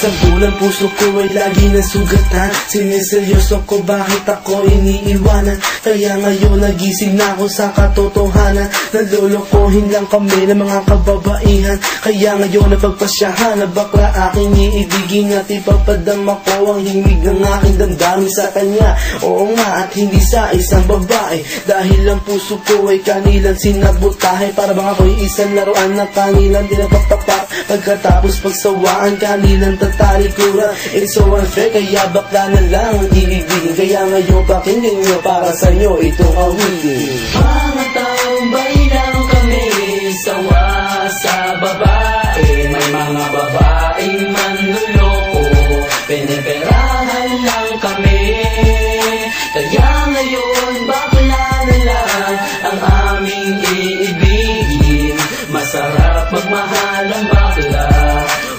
Sa bulan puso ko ay lagi nasugatan. Siniseryoso ko bakit ako iniiwanan. Kaya ngayon nagising na ako sa katotohanan. Nalolokohin lang kami ng mga kababaihan. Kaya ngayon napagpasyahan na bakla aking iibigin at ipapadama ko ang himig ng aking damdamin sa kanya. Oo nga, at hindi sa isang babae, dahil ang puso ko ay kanilang sinabotahe. Para bang ako'y isang laruan na kanilang dinapagpapak. Pagkatapos pagsawaan kanilang tatalikuran. It's so unfair, kaya bakla na lang ang iibigin. Kaya ngayon pakinggan nyo, para sa'yo itong awitin. Mga taong baylang kami, sawa sa babae. May mga babaeng manluloko, piniperahan lang kami. Kaya ngayon bakla na lang ang aming iibigin. Masarap magmahal ang bakla,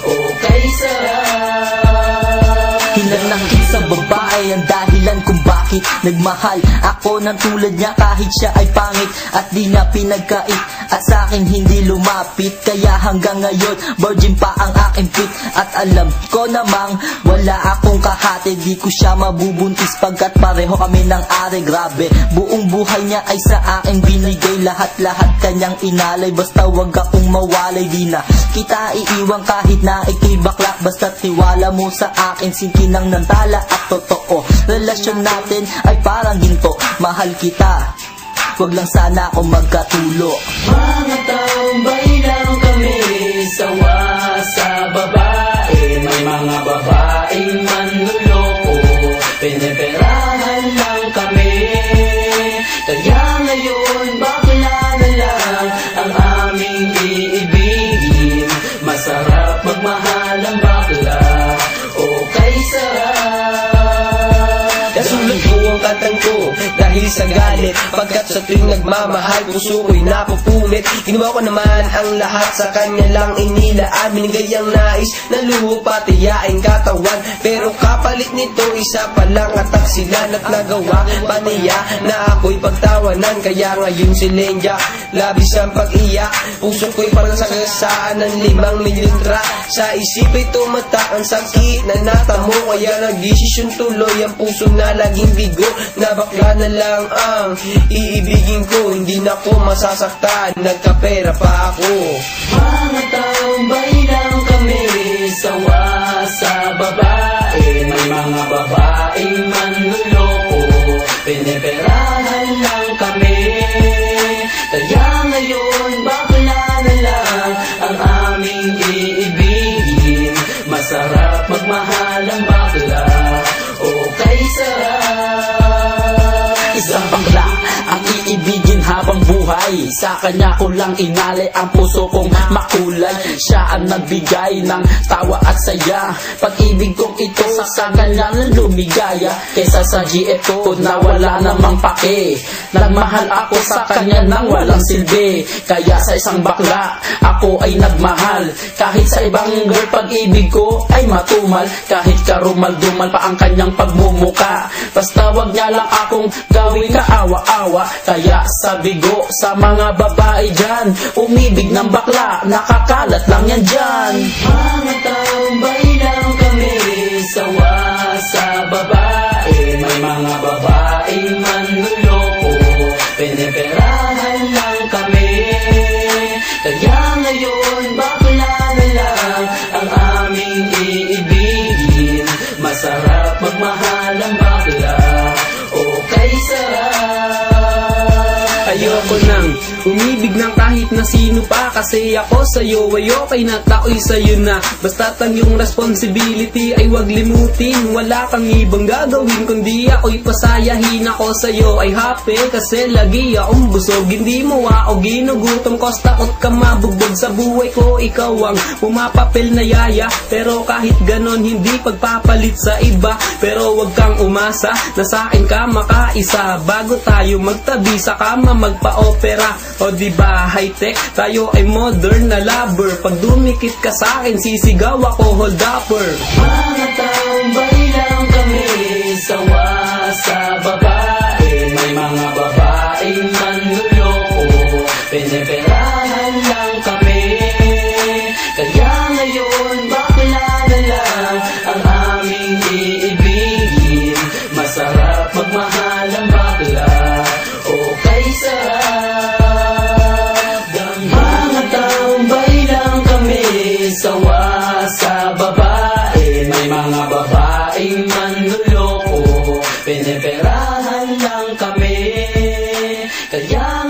okay sarap. Hinanakit sa babae ang dahilan kung bakit nagmahal ako ng tulad niya kahit siya ay pangit at di niya pinagkait at sa akin hindi lumapit. Kaya hanggang ngayon virgin pa ang aking pit at alam ko namang wala akong kahati. Di ko siya mabubuntis pagkat pareho kami ng are. Grabe, buong buhay niya ay sa akin binigay. Lahat-lahat kanyang inalay, basta wag akong mawalay. Di na kita iiwan kahit na ikay bakla, basta tiwala mo sa akin. Sinkinang ng tala at totoo, relasyon natin ay parang ginto. Mahal kita, wag lang sana ako magkatulo. Mga taong baylang kami, sawa sa babae. May mga babaeng manluloko, piniperahan lang kami. Kaya ngayon bakla na lang ang aming iibigin. Masarap magmahal ang bakla, okay sarap. Nasulat ko ang kantang ko dahil sa galit, pagkat sa tuwing nagmamahal puso ko'y napupunit. Ginawa ko naman ang lahat, sa kanya lang inilaan. Binigay ang nais na luho pati yaing katawan, pero kapalit nito isa pa lang atak sila. At nagawa pa niya na ako'y pagtawanan. Kaya ngayon si Lenja labis ang pag-iyak. Puso ko'y parang sagasaan ng 5 milyon tra. Sa isip ay tumatak ang sakit na natamo. Kaya nagdesisyon tuloy ang puso na laging bigo, na bakla na lang ang iibigin ko. Hindi na ko masasaktan, nagkapera pa ako. Mga taong baylang kami, sawa sa babae. May mga babaeng manluloko, piniperahan lang kami. Kaya ngayon bakla na lang ang aming iibigin. Masarap magmahal ang bakla, okay sarap. Isang bakla ang iibigin habang buhay. Sa kanya ko lang inalay ang puso kong makulay. Siya ang nagbigay ng tawa at saya. Pag-ibig kong ito sa kanya na lumigaya. Kesa sa GF ko na wala namang pake. Nagmahal ako sa kanya nang walang silbi. Kaya sa isang bakla ako ay nagmahal. Kahit sa ibang girl pag-ibig ko ay matumal. Kahit karumal-dumal pa ang kanyang pagmumuka, basta wag niya lang akong gawing kaawa-awa. Kaya sabi ko sa mga babae dyan, umibig ng bakla, nakakalat lang yan dyan. Mga taong baylang kami, sawa sa babae. May mga babaeng manluloko, piniperahan lang kami. Kaya ngayon bakla na lang ang aming iibigin. Masarap magmahal ang bakla, okay sarap. Ayoko nang umibig ng kahit na sino pa, kasi ako sa'yo ay okay na, tao'y sa'yo na. Basta't ang iyong responsibility ay wag limutin. Wala kang ibang gagawin kundi ako'y pasayahin. Ako sa'yo ay happy kasi lagi akong busog. Hindi mo ako ginugutom, cause takot ka mabugbog. Sa buhay ko ikaw ang pumapapil na yaya, pero kahit ganon hindi pagpapalit sa iba. Pero wag kang umasa na sa'kin ka makaisa. Bago tayo magtabi sa kama magpa-opera, o diba high-tech, tayo ay modern na lover. Pag dumikit ka sa'kin sisigaw ako hold upper. Mga taong baylang kami, sawa sa babae. May mga babaeng manluloko, piniperahan lang kami. Kaya ngayon bakla na lang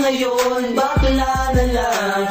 ngayon bakla na lang.